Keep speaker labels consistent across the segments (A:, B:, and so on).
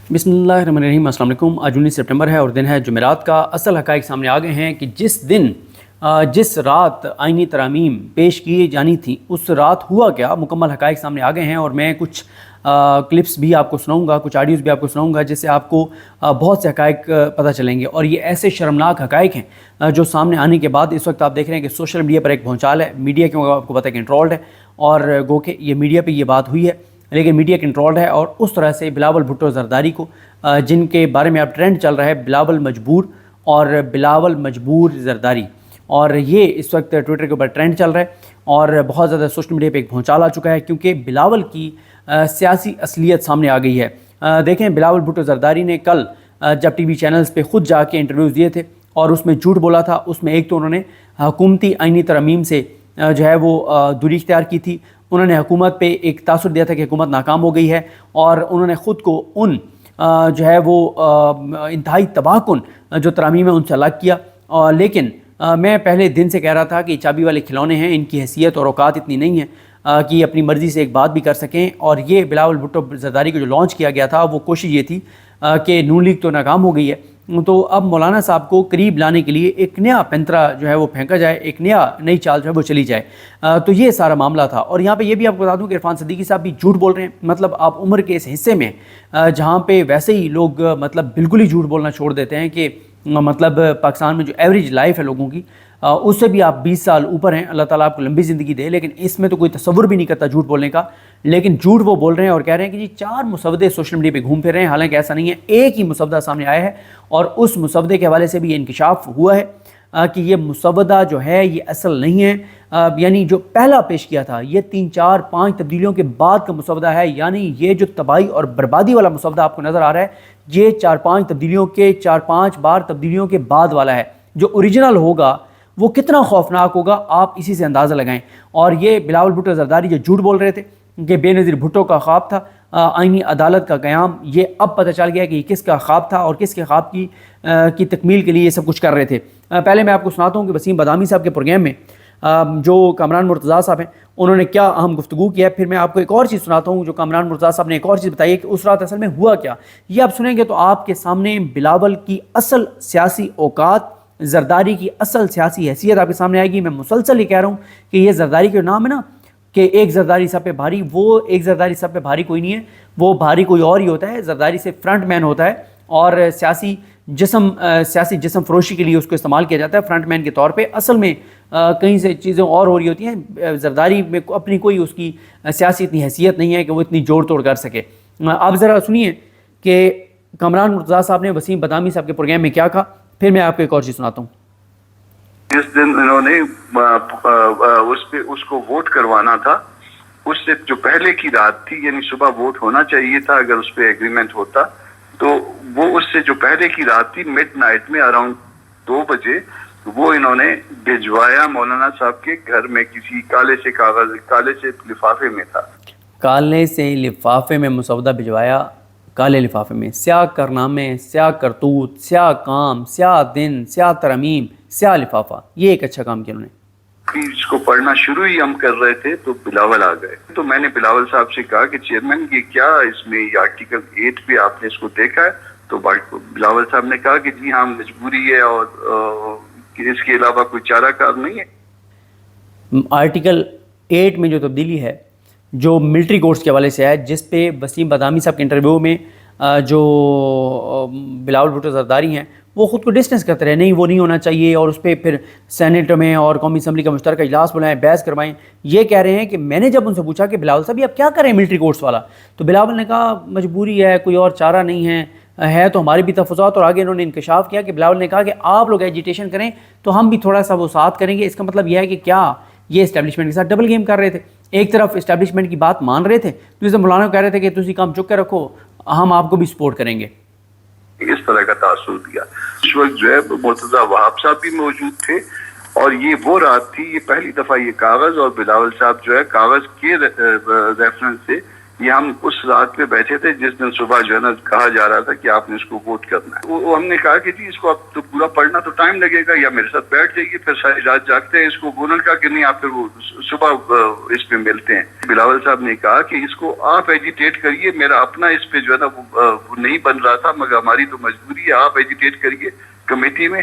A: बिस्मिल्लाहिर्रहमानिर्रहीम। अस्सलाम वालेकुम। आज 19 सितंबर है और दिन है जुमेरात का। असल हक़ाइक़ सामने आ गए हैं कि जिस रात आइनी तरामीम पेश की जानी थी उस रात हुआ क्या, मुकम्मल हक़ाइक़ सामने आ गए हैं। और मैं कुछ क्लिप्स भी आपको सुनाऊंगा, कुछ ऑडियोज़ भी आपको सुनाऊंगा, जिससे आपको बहुत से हक़ाइक़ पता चलेंगे। और ये ऐसे शर्मनाक हक़ाइक़ हैं जो सामने आने के बाद इस वक्त आप देख रहे हैं कि सोशल मीडिया पर एक भौचाल है। मीडिया क्योंकि आपको पता है कंट्रोल्ड है और गो के ये मीडिया पर ये बात हुई है, लेकिन मीडिया कंट्रोल्ड है। और उस तरह से बिलावल भुट्टो ज़रदारी को, जिनके बारे में अब ट्रेंड चल रहा है बिलावल मजबूर और बिलावल मजबूर ज़रदारी, और ये इस वक्त ट्विटर के ऊपर ट्रेंड चल रहा है और बहुत ज़्यादा सोशल मीडिया पे एक भौचाल आ चुका है, क्योंकि बिलावल की सियासी असलियत सामने आ गई है। देखें, बिलावल भुट्टो ज़रदारी ने कल जब टीवी चैनल्स पे ख़ुद जाके इंटरव्यूज़ दिए थे और उसमें झूठ बोला था। उसमें एक तो उन्होंने हुकूमती आइनी तरमीम से जो है वो दूरी इख्तियार की थी। उन्होंने हुकूमत पे एक तासुर दिया था कि हुकूमत नाकाम हो गई है, और उन्होंने ख़ुद को उन जो है वो इंतहाई तबाहकुन जो तरामीम है उनसे अलग किया। लेकिन मैं पहले दिन से कह रहा था कि चाबी वाले खिलौने हैं, इनकी हैसियत और औकात इतनी नहीं है कि अपनी मर्ज़ी से एक बात भी कर सकें। और ये बिलावल भुट्टो ज़रदारी को जो लॉन्च किया गया था, वो कोशिश ये थी कि नून लीग तो नाकाम हो गई है, तो अब मौलाना साहब को करीब लाने के लिए एक नया पैंतरा जो है वो फेंका जाए, एक नई चाल जो है वो चली जाए। तो ये सारा मामला था। और यहाँ पे ये भी आपको बता दूं कि इरफान सदीकी साहब भी झूठ बोल रहे हैं। मतलब आप उम्र के इस हिस्से में जहाँ पे वैसे ही लोग मतलब बिल्कुल ही झूठ बोलना छोड़ देते हैं कि मतलब पाकिस्तान में जो एवरेज लाइफ है लोगों की, उससे भी आप 20 साल ऊपर हैं। अल्लाह ताला आपको लंबी ज़िंदगी दे, लेकिन इसमें तो कोई तसव्वुर भी नहीं करता झूठ बोलने का। लेकिन झूठ वो बोल रहे हैं और कह रहे हैं कि जी 4 मुसवदे सोशल मीडिया पे घूम फिर रहे हैं। हालांकि ऐसा नहीं है, एक ही मुसवदा सामने आया है और उस मुसवदे के हवाले से भी ये इंकशाफ हुआ है कि ये मुसवदा जो है ये असल नहीं है। यानी जो पहला पेश किया था ये 3, 4, 5 तब्दीलियों के बाद का मुसवदा है। यानी ये जो तबाही और बर्बादी वाला मुसवदा आपको नज़र आ रहा है, ये 4-5 तब्दीलियों के 4-5 बार तब्दीलियों के बाद वाला है। जो ओरिजिनल होगा वो कितना खौफनाक होगा, आप इसी से अंदाज़ा लगाएं। और ये बिलावल भुट्टो ज़रदारी जो झूठ बोल रहे थे कि बेनज़ीर भुट्टो का ख्वाब था आइनी अदालत का क़याम, ये अब पता चल गया कि किसका ख्वाब था और किसके ख्वाब की तकमील के लिए ये सब कुछ कर रहे थे। पहले मैं आपको सुनाता हूँ कि वसीम बदामी साहब के प्रोग्राम में जो कामरान मुर्तज़ा साहब हैं उन्होंने क्या अहम गुफ्तगू किया है। फिर मैं आपको एक और चीज़ सुनाता हूँ जो कामरान मुर्तज़ा साहब ने एक और चीज़ बताई है कि उस रात असल में हुआ क्या। ये आप सुनेंगे तो आपके सामने बिलावल की असल सियासी औकात, ज़रदारी की असल सियासी हैसियत आपके सामने आएगी। मैं मुसलसल ही कह रहा हूँ कि ये ज़रदारी के नाम है ना कि एक ज़रदारी सब पे भारी, वो एक ज़रदारी सब पे भारी कोई नहीं है, वो भारी कोई और ही होता है। ज़रदारी से फ्रंट मैन होता है और सियासी जिस्म फरोशी के लिए उसको इस्तेमाल किया जाता है फ्रंट मैन के तौर पे। असल में कहीं से चीज़ें और हो रही होती हैं। ज़रदारी में अपनी कोई उसकी सियासी इतनी हैसियत नहीं है कि वो इतनी जोड़ तोड़ कर सके। आप ज़रा सुनिए कि कामरान मुर्तज़ा साहब ने वसीम बदामी साहब के प्रोग्राम में क्या कहा, फिर मैं आपको एक और चीज़ सुनाता हूँ।
B: जिस दिन इन्होंने उसको वोट करवाना था, उससे जो पहले की रात थी, यानी सुबह वोट होना चाहिए था अगर उस पर एग्रीमेंट होता, तो वो उससे जो पहले की रात थी मिडनाइट में अराउंड 2 बजे वो इन्होंने भिजवाया मौलाना साहब के घर में, किसी काले से लिफाफे में था।
A: काले से लिफाफे में मुसवदा भिजवाया, काले लिफाफे में स्याह कारनामे, स्याह करतूत, स्याह काम, स्याह दिन, स्याह तरमीम, स्याह लिफाफा। ये एक अच्छा काम किया उन्होंने।
B: इसको पढ़ना शुरू ही हम कर रहे थे तो बिलावल आ गए। तो मैंने बिलावल साहब से कहा कि चेयरमैन ये क्या, इसमें ये आर्टिकल 8 पे आपने इसको देखा है? तो बिलावल साहब ने कहा कि जी हाँ मजबूरी है और इसके अलावा कोई चाराकार नहीं है।
A: आर्टिकल 8 में जो तब्दीली है जो मिलिट्री कोर्ट्स के हवाले से है, जिस पे वसीम बदामी साहब के इंटरव्यू में जो बिलावल भुट्टो ज़रदारी हैं वो ख़ुद को डिस्टेंस करते रहे, नहीं वो नहीं होना चाहिए, और उस पर फिर सेनेट में और कौमी असम्बली का मुश्तरका इजलास बुलाएं, बहस करवाएं। ये कह रहे हैं कि मैंने जब उनसे पूछा कि बिलावल साहब ये आप क्या करें मिलिट्री कोर्ट्स वाला, तो बिलावल ने कहा मजबूरी है, कोई और चारा नहीं है तो हमारी भी तफज़ात। और आगे इन्होंने इंकशाफ किया कि बिलावल ने कहा कि आप लोग एजिटेशन करें तो हम भी थोड़ा सा वो साथ करेंगे। इसका मतलब यह है कि क्या ये इस्टेब्लिशमेंट के साथ डबल गेम कर रहे थे। एक तरफ इस्टेब्लिशमेंट की बात मान रहे थे, दूसरे मौलाना कह रहे थे कि तुसी काम चुप के रखो, हम आपको भी सपोर्ट करेंगे।
B: इस तरह का तासुर दिया। इस वक्त जो है मुर्तज़ा वहाब साहब भी मौजूद थे और ये वो रात थी, ये पहली दफा ये कागज और बिलावल साहब जो है कागज के रेफरेंस से یہ ہم اس رات پہ بیٹھے تھے جس دن صبح جو ہے نا کہا جا رہا تھا کہ آپ نے اس کو ووٹ کرنا ہے. وہ ہم نے کہا کہ جی اس کو اب تو پورا پڑھنا تو ٹائم لگے گا, یا میرے ساتھ بیٹھ جائیے, پھر ساری رات جاگتے ہیں. اس کو انہوں نے کہا کہ نہیں آپ پھر وہ صبح اس پہ ملتے ہیں. بلاول صاحب نے کہا کہ اس کو آپ ایجیٹیٹ کریے, میرا اپنا اس پہ جو ہے نا وہ نہیں بن رہا تھا, مگر ہماری تو مجبوری ہے, آپ ایجیٹیٹ کریے کمیٹی میں,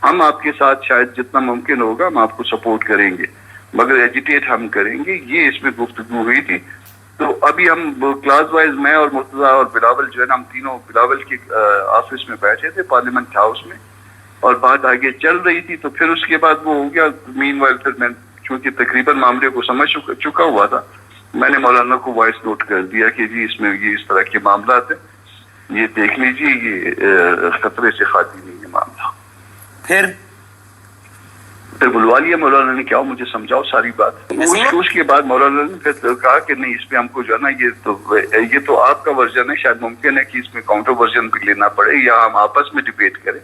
B: ہم آپ کے ساتھ شاید جتنا ممکن ہوگا ہم آپ کو سپورٹ کریں گے, مگر ایجیٹیٹ ہم کریں گے. یہ اس میں گفتگو ہوئی تھی. تو ابھی ہم کلاس وائز میں اور مرتضیٰ اور بلاول جو ہے نا ہم تینوں بلاول کے آفس میں بیٹھے تھے پارلیمنٹ ہاؤس میں, اور بات آگے چل رہی تھی. تو پھر اس کے بعد وہ ہو گیا. مین وائل پھر میں چونکہ تقریباً معاملے کو سمجھ چکا ہوا تھا, میں نے مولانا کو وائس نوٹ کر دیا کہ جی اس میں یہ اس طرح کے معاملات ہیں, یہ دیکھ لیجیے, یہ خطرے سے خالی نہیں ہے معاملہ.
C: پھر
B: بلوا لیا مولانا نے, کیا مجھے سمجھاؤ ساری بات. اس کے بعد مولانا نے پھر کہا کہ نہیں اس پہ ہم کو جو ہے نا یہ تو آپ کا ورژن ہے, شاید ممکن ہے کہ اس میں کاؤنٹر ورژن بھی لینا پڑے, یا ہم آپس میں ڈبیٹ کریں,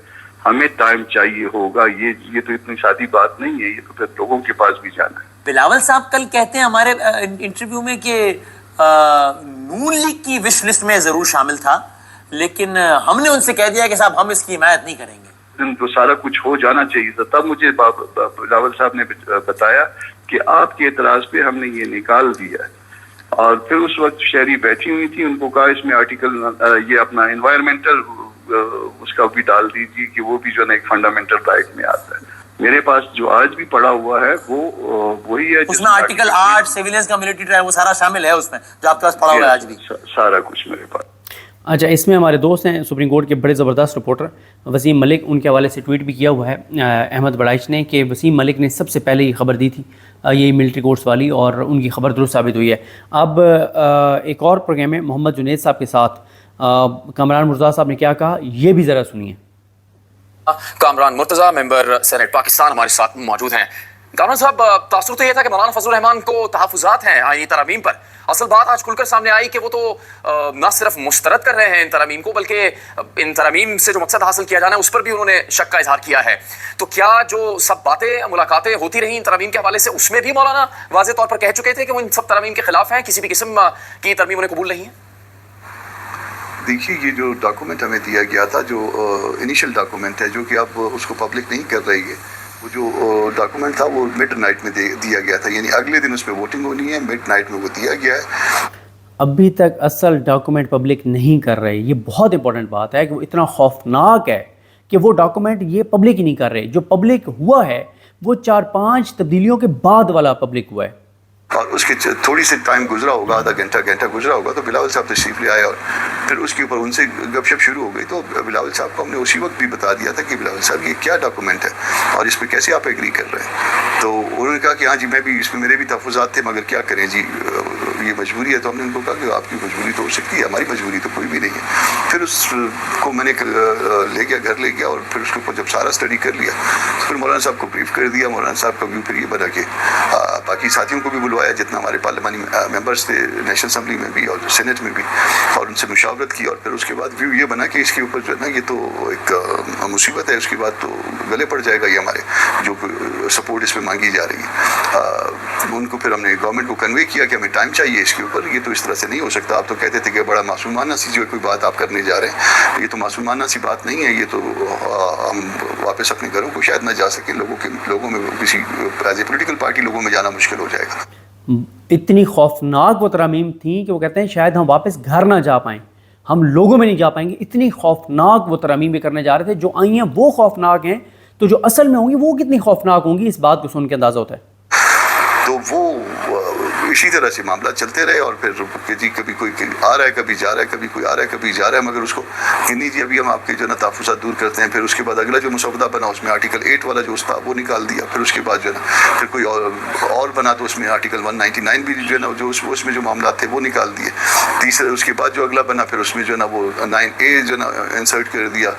B: ہمیں ٹائم چاہیے ہوگا. یہ تو اتنی سادی بات نہیں ہے, یہ تو پھر لوگوں کے پاس بھی جانا ہے.
C: بلاول صاحب کل کہتے ہیں ہمارے انٹرویو میں کہ نون لیگ کی وش لسٹ میں ضرور شامل تھا, لیکن ہم نے ان سے کہہ دیا کہ صاحب ہم اس کی حمایت نہیں کریں گے.
B: تو سارا کچھ ہو جانا چاہیے تھا. تب مجھے بلاول صاحب نے بتایا کہ آپ کے اعتراض پہ ہم نے یہ نکال دیا ہے. اور پھر اس وقت شہری بیٹھی ہوئی تھی, ان کو کہا اس میں آرٹیکل یہ اپنا انوائرمنٹل اس کا بھی ڈال دیجیے کہ وہ بھی جو ہے نا ایک فنڈامنٹل رائٹ میں آتا ہے. میرے پاس جو آج بھی پڑا ہوا ہے وہ وہی ہے,
C: اس میں آرٹیکل 8 سیویلینس کا ملٹری ٹرائل وہ سارا شامل ہے اس میں, جو آپ کے پاس پڑا ہوا ہے آج بھی.
B: سارا کچھ میرے پاس.
A: اچھا, اس میں ہمارے دوست ہیں سپریم کورٹ کے بڑے زبردست رپورٹر وسیم ملک, ان کے حوالے سے ٹویٹ بھی کیا ہوا ہے احمد بڑائچ نے کہ وسیم ملک نے سب سے پہلے یہ خبر دی تھی, یہی ملٹری کورٹس والی, اور ان کی خبر درست ثابت ہوئی ہے. اب ایک اور پروگرام میں محمد جنید صاحب کے ساتھ کامران مرتضیٰ صاحب نے کیا کہا, یہ بھی ذرا سنیے.
D: کامران مرتضیٰ ممبر سینٹ پاکستان ہمارے ساتھ موجود ہیں. کامران صاحب, تاثر تو یہ تھا کہ مولانا فضل الرحمان کو تحفظات ہیں آئینی ترامیم پر. اصل بات آج کھل کر سامنے آئی کہ وہ تو نہ صرف مسترد کر رہے ہیں ان ترامیم کو, بلکہ ان ترامیم سے جو مقصد حاصل کیا جانا ہے اس پر بھی انہوں نے شک کا اظہار کیا ہے. تو کیا جو سب باتیں ملاقاتیں ہوتی رہیں ان ترامیم کے حوالے سے, اس میں بھی مولانا واضح طور پر کہہ چکے تھے کہ وہ ان سب ترامیم کے خلاف ہیں, کسی بھی قسم کی ترمیم انہیں قبول نہیں ہے؟
E: دیکھیے, یہ جو ڈاکومنٹ ہمیں دیا گیا تھا, جو انیشل ڈاکومنٹ ہے, جو کہ آپ اس کو پبلک نہیں کر رہی ہے, وہ جو ڈاکومنٹ تھا وہ مڈ نائٹ میں دیا گیا تھا, یعنی اگلے دن اس میں ووٹنگ ہونی ہے, مڈ نائٹ میں وہ دیا گیا ہے.
A: ابھی تک اصل ڈاکومنٹ پبلک نہیں کر رہے. یہ بہت امپورٹنٹ بات ہے کہ وہ اتنا خوفناک ہے کہ وہ ڈاکومنٹ یہ پبلک ہی نہیں کر رہے. جو پبلک ہوا ہے وہ 4-5 تبدیلیوں کے بعد والا پبلک ہوا ہے,
E: اور اس کے تھوڑی سی ٹائم گزرا ہوگا, آدھا گھنٹہ گزرا ہوگا, تو بلاول صاحب تشریف لے آئے, اور پھر اس کے اوپر ان سے گپ شپ شروع ہو گئی. تو بلاول صاحب کو ہم نے اسی وقت بھی بتا دیا تھا کہ بلاول صاحب یہ کیا ڈاکومنٹ ہے اور اس پہ کیسے آپ ایگری کر رہے ہیں. تو انہوں نے کہا کہ ہاں جی میں بھی اس میں میرے بھی تحفظات تھے, مگر کیا کریں جی, یہ مجبوری ہے. تو ہم نے ان کو کہا کہ آپ کی مجبوری تو ہو سکتی ہے, ہماری مجبوری تو کوئی بھی نہیں ہے. پھر اس کو میں نے لے گیا, گھر لے گیا, اور پھر اس کے اوپر جب سارا اسٹڈی کر لیا تو پھر مولانا صاحب کو بریف کر دیا. مولانا صاحب کا ویو پھر یہ بنا کہ باقی ساتھیوں کو بھی بلوایا جتنا ہمارے پارلیمنٹ ممبرس تھے نیشنل اسمبلی میں بھی اور سینٹ میں بھی, اور ان سے مشاورت کی. اور پھر اس کے بعد ویو یہ بنا کہ اس کے اوپر جو ہے نا یہ تو ایک مصیبت ہے, اس کے بعد تو گلے پڑ جائے گا یہ ہمارے جو سپورٹ اس میں مانگی جا رہی ہے. ان کو پھر ہم نے گورنمنٹ کو کنوے کیا کہ ہمیں ٹائم چاہیے اس کے اوپر, یہ تو اس طرح سے نہیں ہو سکتا. آپ تو کہتے تھے کہ بڑا معصومانہ سی جو کوئی بات آپ کرنے جا رہے ہیں, یہ تو معصومانہ سی بات نہیں ہے, یہ تو ہم واپس اپنے گھروں کو شاید نہ جا سکیں. لوگوں میں کسی ایز اے پولیٹیکل پارٹی لوگوں میں جانا مشکل ہو جائے گا.
A: اتنی خوفناک وہ ترامیم تھیں کہ وہ کہتے ہیں شاید ہم واپس گھر نہ جا پائیں, ہم لوگوں میں نہیں جا پائیں گے. اتنی خوفناک وہ ترامیم کرنے جا رہے تھے. جو آئی ہیں وہ خوفناک ہیں, تو جو اصل میں ہوں گی وہ کتنی خوفناک ہوں گی, اس بات کو سن کے اندازہ ہوتا ہے.
E: تو وہ اسی طرح سے معاملہ چلتے رہے, اور پھر کہ جی کبھی کوئی آ رہا ہے کبھی جا رہا ہے, کبھی کوئی آ رہا ہے کبھی جا رہا ہے, مگر اس کو کہ نہیں جی ابھی ہم آپ کے جو ہے نا تحفظات دور کرتے ہیں. پھر اس کے بعد اگلا جو مسودہ بنا اس میں آرٹیکل 8 والا جو اس تھا وہ نکال دیا. پھر اس کے بعد جو ہے نا پھر کوئی اور بنا تو اس میں آرٹیکل 199 بھی جو ہے نا جو اس میں جو معاملات تھے وہ نکال دیے. تیسرے اس کے بعد جو اگلا بنا پھر اس میں جو ہے نا وہ 9A جو ہے نا انسرٹ کر دیا.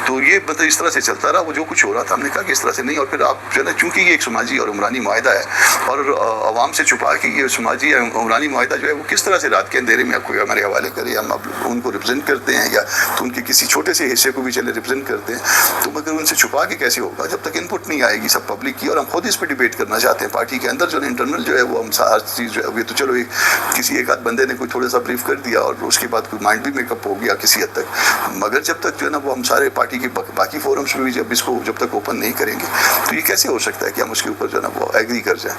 E: تو یہ مطلب اس طرح سے چلتا رہا. وہ جو کچھ ہو رہا تھا ہم نے کہا کہ اس طرح سے نہیں. اور پھر آپ جو ہے نا چونکہ یہ ایک سماجی اور عمرانی معاہدہ ہے اور आवाम से छुपा के ये समाजी या उमरानी माहिदा जो है वो किस तरह से रात के अंधेरे में कोई हमारे हवाले करे, हम उनको रिप्रेजेंट करते हैं या तो उनके किसी छोटे से हिस्से को भी चले रिप्रेजेंट करते हैं, तो मगर उनसे छुपा के कैसे होगा जब तक इनपुट नहीं आएगी सब पब्लिक की। और हम खुद इस पर डिबेट करना चाहते हैं पार्टी के अंदर जो है इंटरनल जो है वो हम हर चीज़ जो है, ये तो चलो किसी एक आध बंदे ने कोई थोड़ा सा ब्रीफ कर दिया और उसके बाद कोई माइंड भी मेकअप हो गया किसी हद तक, मगर जब तक जो है ना वो हम सारे पार्टी के बाकी फोरम्स में भी जब तक ओपन नहीं करेंगे तो ये कैसे हो सकता है कि हम उसके ऊपर जो है ना वो एग्री कर जाएं।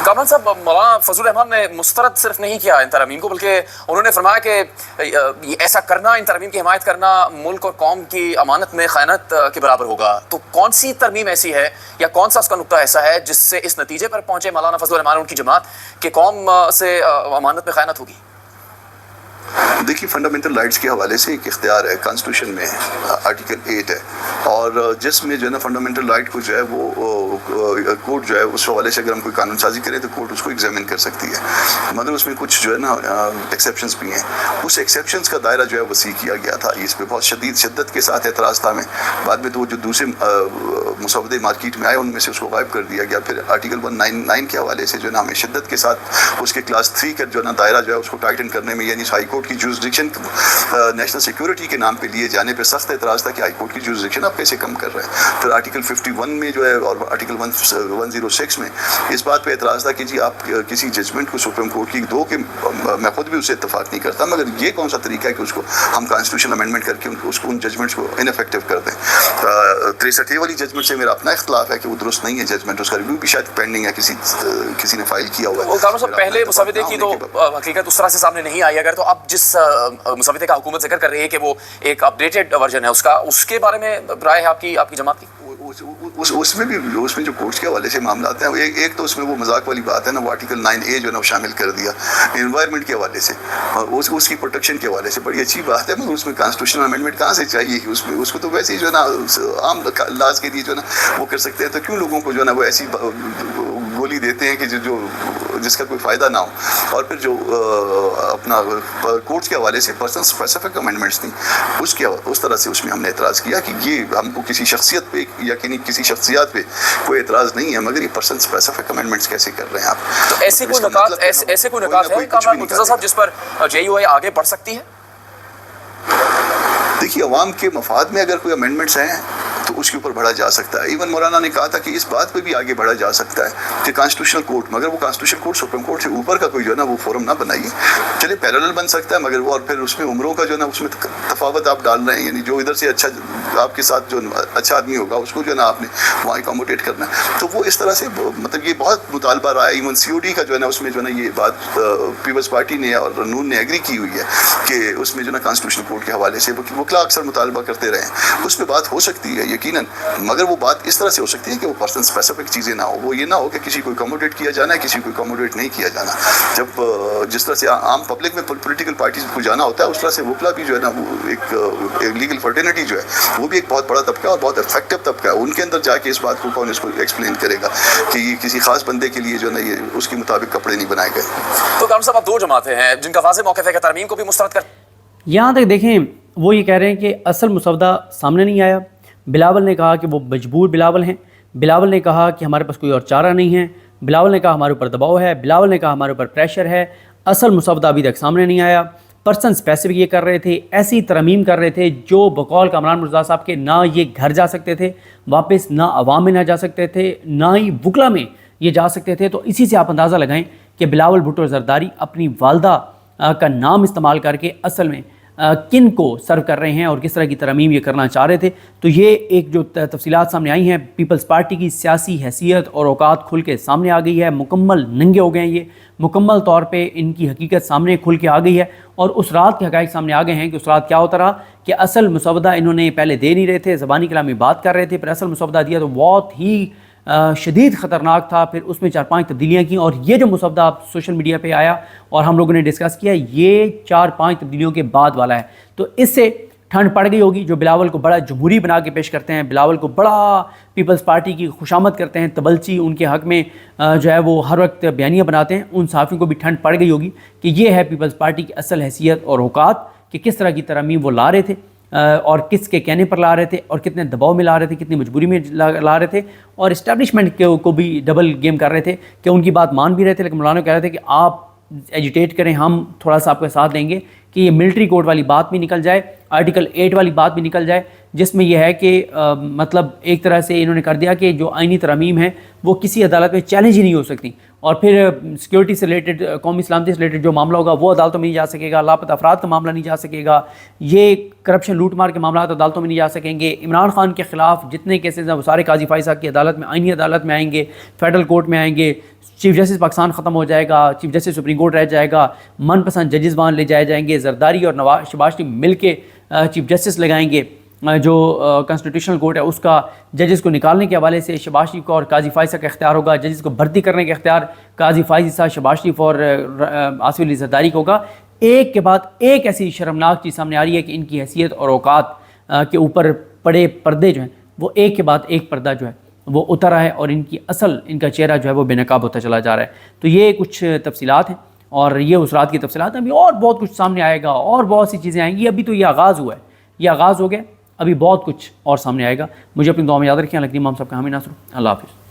D: कामरान साहब, मौलाना फजल रहमान ने मुस्तरद सिर्फ नहीं किया इन तरमीम को, बल्कि उन्होंने फरमाया कि ऐसा करना, इन तरमीम की हिमायत करना मुल्क और कौम की अमानत में खयानत के बराबर होगा। तो कौन सी तरमीम ऐसी है या कौन सा उसका नुक्ता ऐसा है जिससे इस नतीजे पर पहुंचे मौलाना फजल रहमान उनकी जमात कि कौम से अमानत में खयानत होगी?
E: देखिए, फंडामेंटल राइट्स के हवाले से एक इख्तियार है कॉन्स्टिट्यूशन में, आर्टिकल 8 है, और जिसमें जो है ना फंडामेंटल राइट को जो है वो कोर्ट जो है उस हवाले से अगर हम कोई कानून साजी करें तो कोर्ट उसको एग्जामिन कर सकती है, मगर उसमें कुछ जो है ना एक्सेप्शंस भी हैं। उस एक्सेप्शंस का दायरा जो है वसी किया गया था, इस पर बहुत शिद्दत के साथ एतराज़ था में, बाद में तो वो जो दूसरे मुसवदे मार्केट में आए उनमें से उसको गायब कर दिया गया। फिर आर्टिकल 199 के हवाले से जो है ना हमें शिद्दत के साथ उसके क्लास 3 का जो है ना दायरा जो है उसको टाइटन करने में, यानी हाई कोर्ट की जुरिसडिक्शन नेशनल सिक्योरिटी के नाम पे लिए जाने पे सख्त एतराज़ था कि हाई कोर्ट की जुरिसडिक्शन आप कैसे कम कर रहे हैं। फिर आर्टिकल 51 में जो है और आर्टिकल 106 में इस बात पे एतराज़ था कि जी आप किसी जजमेंट को सुप्रीम कोर्ट की दो के, मैं खुद भी उससे इत्तेफाक नहीं करता, मगर ये कौन सा तरीका है कि उसको हम कॉन्स्टिट्यूशन अमेंडमेंट करके उसको उन जजमेंट्स को इनफेक्टिव कर दें। 63 वाली जजमेंट से मेरा अपना इख्तलाफ है कि वो दुरुस्त नहीं है जजमेंट, उसका रिव्यू भी शायद पेंडिंग है, किसी ने फाइल किया हुआ है।
D: पहले मुसवदे की तो हकीकत उस तरह से सामने नहीं आई, अगर तो अब जिस मुसवदे का हुकूमत जिक्र कर रही है कि वो एक अपडेटेड वर्जन है उसका, उसके बारे में राय है आपकी जमात की?
E: उसमें जो कोर्ट्स के हवाले से मामला आते हैं, एक तो उसमें वो मजाक वाली बात है ना, वो आर्टिकल 9A जो है ना वो शामिल कर दिया एनवायरनमेंट के हवाले से, उसकी प्रोटेक्शन के हवाले से बड़ी अच्छी बात है, मगर उसमें कॉन्स्टिट्यूशनल अमेंडमेंट कहाँ से चाहिए? उसमें उसको तो वैसे ही जो है ना आम लाज के लिए जो है ना वो कर सकते हैं, तो क्यों लोगों को जो है ना वो ऐसी गोली देते हैं कि जो जिसका कोई फ़ायदा ना हो। और फिर जो अपना कोर्ट्स के हवाले से पर्सन स्पेसिफिक अमेंडमेंट्स थी, उस तरह से उसमें हमने एतराज़ किया कि ये हमको किसी शख्सियत पे या किसी शख्सियात पे कोई एतराज़ नहीं है, मगर ये पर्सन स्पेसिफिक अमेंडमेंट्स कैसे कर रहे हैं आप?
D: तो ऐसे कोई निकात है कामरान मुर्तज़ा साहब जिस पर JUI आगे बढ़ सकती है?
E: देखिए, अवाम के मफाद में अगर कोई अमेंडमेंट्स हैं तो उसके ऊपर बढ़ा जा सकता है। इवन मौलाना ने कहा था कि इस बात पे भी आगे बढ़ा जा सकता है कि कॉन्स्टिट्यूशनल कोर्ट, मगर वो कॉन्स्टिट्यूशनल कोर्ट सुप्रीम कोर्ट से ऊपर का कोई जो है ना वो फोरम ना बनाइए। चलिए पैरेलल बन सकता है, मगर वो और फिर उसमें उम्रों का जो है ना उसमें तफावत आप डाल रहे हैं, यानी जो इधर से अच्छा आपके साथ जो अच्छा आदमी होगा उसको जो है ना आपने वहाँ अकोमोडेट करना है। तो वो इस तरह से मतलब ये बहुत मुतालबा रहा है। इवन COD का जो है ना उसमें जो है ना ये बात पीपल्स पार्टी ने और नून ने एग्री की हुई है कि उसमें जो है ना कॉन्स्टिट्यूशनल कोर्ट के हवाले से वकला अक्सर मुतालबा करते रहे हैं, उस पर बात हो सकती है यकीनन, मगर वो बात इस तरह से हो सकती है कि वो पर्सन स्पेसिफिक चीज़ें ना हो। वो ये ना हो कि किसी को अकोमोडेट किया जाना है, किसी को अकोमोडेट नहीं किया जाना। जब जिस तरह से आम पब्लिक में पॉलिटिकल पार्टीज को जाना होता है, उस तरह से वकला भी जो है ना वो एक लीगल फर्टिलिटी जो है वो भी एक बहुत बड़ा तबका और बहुत इफेक्टिव तबका है। उनके अंदर जाके इस बात को कौन इसको एक्सप्लेन करेगा कि किसी खास बंदे के लिए जो है ना ये उसके मुताबिक कपड़े नहीं बनाए गए।
D: तो कामरान साहब, आप दो जमातें हैं जिनका वाज़ेह मौक़िफ़ है कि तरमीम को भी मुस्तरद कर।
A: यहाँ तक देखें, वो ये कह रहे हैं कि असल मुसवदा सामने नहीं आया। बिलावल ने कहा कि वो मजबूर बिलावल हैं। बिलावल ने कहा कि हमारे पास कोई और चारा नहीं है। बिलावल ने कहा हमारे ऊपर दबाव है। बिलावल ने कहा हमारे ऊपर प्रेशर है। असल मुसवदा अभी तक सामने नहीं आया। पर्सन स्पेसिफिक ये कर रहे थे, ऐसी तरमीम कर रहे थे जो बकौल कामरान मुर्तज़ा साहब के ना ये घर जा सकते थे वापस, ना अवाम में ना जा सकते थे, ना ही वकला में ये जा सकते थे। तो इसी से आप अंदाज़ा लगाएं कि बिलावल भुट्टो ज़रदारी अपनी वालदा का नाम इस्तेमाल करके असल में किन को सर्व कर रहे हैं और किस तरह की तरमीम ये करना चाह रहे थे। तो ये एक जो तफसीलात सामने आई हैं, पीपल्स पार्टी की सियासी हैसियत और औकात खुल के सामने आ गई है। मुकम्मल नंगे हो गए हैं ये, मुकम्मल तौर पे इनकी हकीकत सामने खुल के आ गई है। और उस रात के हक़ाइक़ सामने आ गए हैं कि उस रात क्या होता रहा कि असल मुसवदा इन्होंने पहले दे नहीं रहे थे, ज़बानी कलाम में बात कर रहे थे, फिर असल मुसवदा दिया तो बहुत ही शदीद ख़तरनाक था। फिर उसमें 4-5 तब्दीलियाँ की और ये जो मुसवदा सोशल मीडिया पे आया और हम लोगों ने डिस्कस किया, ये 4-5 तब्दीलियों के बाद वाला है। तो इससे ठंड पड़ गई होगी। जो बिलावल को बड़ा जमहूरी बना के पेश करते हैं, बिलावल को बड़ा पीपल्स पार्टी की खुशामद करते हैं, तबलची उनके हक़ में जो है वो हर वक्त बयानियाँ बनाते हैं, उन सहाफ़ियों को भी ठंड पड़ गई होगी कि ये है पीपल्स पार्टी की असल हैसियत और औकात कि किस तरह की तरमीम वो ला रहे थे। اور کس کے کہنے پر لا رہے تھے اور کتنے دباؤ میں لا رہے تھے, کتنی مجبوری میں لا رہے تھے, اور اسٹیبلشمنٹ کو بھی ڈبل گیم کر رہے تھے کہ ان کی بات مان بھی رہے تھے, لیکن مولانا کہہ رہے تھے کہ آپ ایجیٹیٹ کریں, ہم تھوڑا سا آپ کا ساتھ دیں گے کہ یہ ملٹری کورٹ والی بات بھی نکل جائے, آرٹیکل 8 والی بات بھی نکل جائے, جس میں یہ ہے کہ مطلب ایک طرح سے انہوں نے کر دیا کہ جو آئینی ترامیم ہیں وہ کسی عدالت میں چیلنج ہی نہیں ہو سکتی, اور پھر سیکورٹی سے ریلیٹڈ, قومی سلامتی سے ریلیٹڈ جو معاملہ ہوگا وہ عدالتوں میں نہیں جا سکے گا, لاپتہ افراد کا معاملہ نہیں جا سکے گا, یہ کرپشن لوٹ مار کے معاملات عدالتوں میں نہیں جا سکیں گے, عمران خان کے خلاف جتنے کیسز ہیں وہ سارے قاضی فائز صاحب کی عدالت میں, آئینی عدالت میں آئیں گے, فیڈرل کورٹ میں آئیں گے, چیف جسٹس پاکستان ختم ہو جائے گا, چیف جسٹس سپریم کورٹ رہ جائے گا, من پسند ججز وہاں لے جائے جائیں گے, زرداری اور شہباز شریف مل کے چیف جسٹس لگائیں گے, جو کانسٹیٹیوشنل کورٹ ہے اس کا ججز کو نکالنے کے حوالے سے شہباز شریف کو اور قاضی فائز صاحب کا اختیار ہوگا, ججز کو بھرتی کرنے کا اختیار قاضی فائز صاحب, شہباز شریف اور آصف علی زرداری کو ہوگا. ایک کے بعد ایک ایسی شرمناک چیز سامنے آ رہی ہے کہ ان کی حیثیت اور اوقات کے اوپر پڑے پردے جو ہیں وہ ایک کے بعد ایک پردہ جو ہے وہ اتر رہا ہے, اور ان کی اصل ان کا چہرہ جو ہے وہ بے نقاب ہوتا چلا جا رہا ہے. تو یہ کچھ تفصیلات ہیں, اور یہ اس رات کی تفصیلات ہیں. ابھی اور بہت کچھ سامنے آئے گا, اور بہت سی چیزیں آئیں گی. ابھی تو یہ آغاز ہوا ہے, یہ آغاز ہو گیا, ابھی بہت کچھ اور سامنے آئے گا. مجھے اپنی دعا میں یاد رکھیں. اللہ کریم ہم سب کا حامی ناصر. اللہ حافظ.